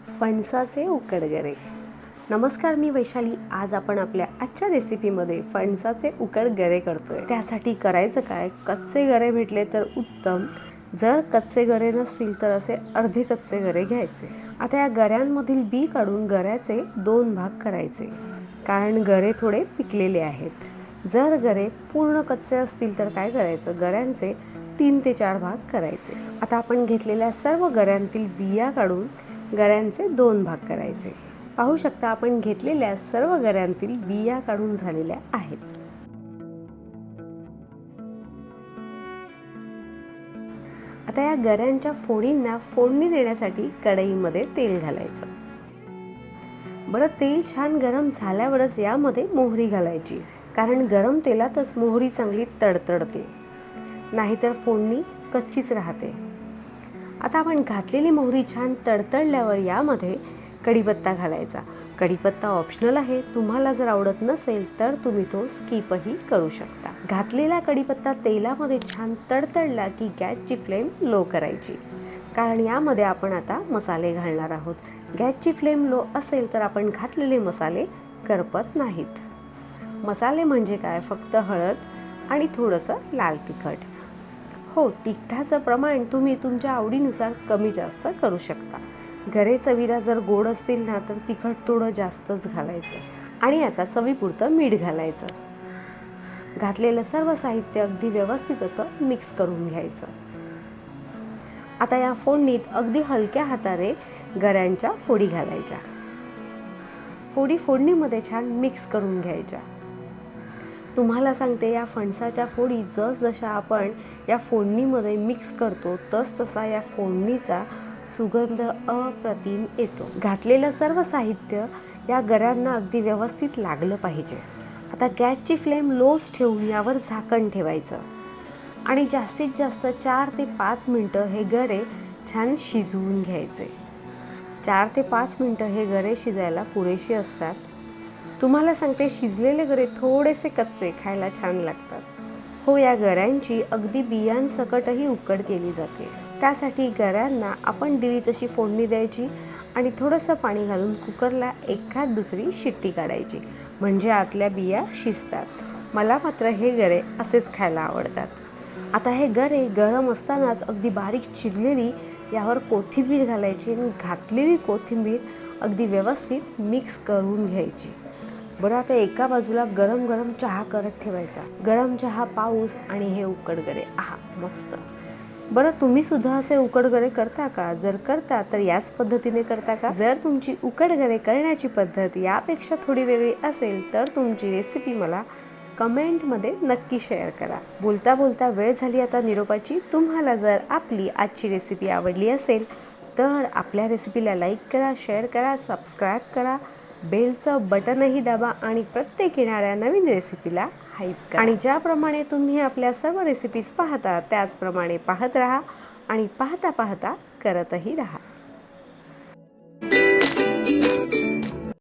फणसाचे उकड गरे. नमस्कार, मी वैशाली. आज आपण आपल्या आजच्या रेसिपीमध्ये फणसाचे उकड गरे करतोय. त्यासाठी करायचं काय, कच्चे गरे भेटले तर उत्तम, जर कच्चे गरे नसतील तर असे अर्धे कच्चे गरे घ्यायचे. आता या गऱ्यांमधील बी काढून गऱ्याचे 2 भाग करायचे, कारण गरे थोडे पिकलेले आहेत. जर गरे पूर्ण कच्चे असतील तर काय करायचं, गऱ्यांचे 3 ते 4 भाग करायचे. आता आपण घेतलेल्या सर्व गऱ्यांतील बिया काढून गऱ्यांचे 2 भाग करायचे. पाहू शकता, आपण घेतलेल्या सर्व गऱ्यांतील बिया काढून झालेल्या आहेत. आता या गऱ्यांच्या फोडींना फोडणी देण्यासाठी कढईमध्ये तेल घालायचं. बरं, तेल छान गरम झाल्यावरच यामध्ये मोहरी घालायची, कारण गरम तेलातच मोहरी चांगली तडतडते, नाहीतर फोडणी कच्चीच राहते. आता आपण घातलेली मोहरी छान तडतडल्यावर यामध्ये कढीपत्ता घालायचा. कढीपत्ता ऑप्शनल आहे, तुम्हाला जर आवडत नसेल तर तुम्ही तो स्किपही करू शकता. घातलेला कढीपत्ता तेलामध्ये छान तडतडला की गॅसची फ्लेम लो करायची, कारण यामध्ये आपण आता मसाले घालणार आहोत. गॅसची फ्लेम लो असेल तर आपण घातलेले मसाले करपत नाहीत. मसाले म्हणजे काय, फक्त हळद आणि थोडंसं लाल तिखट. हो, तिखटाचं प्रमाण तुम्ही तुमच्या आवडीनुसार कमी जास्त करू शकता. गरे चवीला जर गोड असतील ना तर तिखट थोडं जास्तच घालायचं. आणि आता चवीपुरतं मीठ घालायचं. घातलेलं सर्व साहित्य अगदी व्यवस्थित असं मिक्स करून घ्यायचं. आता या फोडणीत अगदी हलक्या हाताने गऱ्यांच्या फोडी घालायच्या. फोडी फोडणीमध्ये छान मिक्स करून घ्यायच्या. तुम्हाला सांगते, या फणसाच्या फोडी जसजशा आपण या फोडणीमध्ये मिक्स करतो तसा या फोडणीचा सुगंध अप्रतिम येतो. घातलेलं सर्व साहित्य या गऱ्यांना अगदी व्यवस्थित लागलं पाहिजे. आता गॅसची फ्लेम लोच ठेवून यावर झाकण ठेवायचं आणि जास्तीत जास्त 4 ते 5 मिनटं हे गरे छान शिजवून घ्यायचे. 4 ते 5 मिनटं हे गरे शिजायला पुरेसे असतात. तुम्हाला सांगते, शिजलेले गरे थोडेसे कच्चे खायला छान लागतात. हो, या गऱ्यांची अगदी बियांसकटही उकड केली जाते. त्यासाठी गऱ्यांना आपण दिली तशी फोडणी द्यायची आणि थोडंसं पाणी घालून कुकरला एखाद दुसरी शिट्टी काढायची, म्हणजे आतल्या बिया शिजतात. मला मात्र हे गरे असेच खायला आवडतात. आता हे गरे गरम असतानाच अगदी बारीक चिरलेली यावर कोथिंबीर घालायची आणि घातलेली कोथिंबीर अगदी व्यवस्थित मिक्स करून घ्यायची. बरं, आता एका बाजूला गरम गरम चहा करत ठेवायचा. गरम चहा, पाऊस आणि हे उकड गरे, आहा, मस्त. बरं, तुम्ही सुद्धा असे उकड गरे करता का? जर करता तर याच पद्धतीने करता का? जर तुमची उकड गरे करण्याची पद्धत यापेक्षा थोडी वेगळी असेल तर तुमची रेसिपी मला कमेंटमध्ये नक्की शेअर करा. बोलता बोलता वेळ झाली आता निरोपाची. तुम्हाला जर आपली आजची रेसिपी आवडली असेल तर आपल्या रेसिपीला लाईक करा, शेअर करा, सबस्क्राईब करा, बेलचं बटनही दाबा आणि प्रत्येक येणाऱ्या नवीन रेसिपीला हाईप करा. आणि ज्याप्रमाणे तुम्ही आपल्या सर्व रेसिपीज पाहता त्याचप्रमाणे पाहत राहा आणि पाहता पाहता करतही राहा.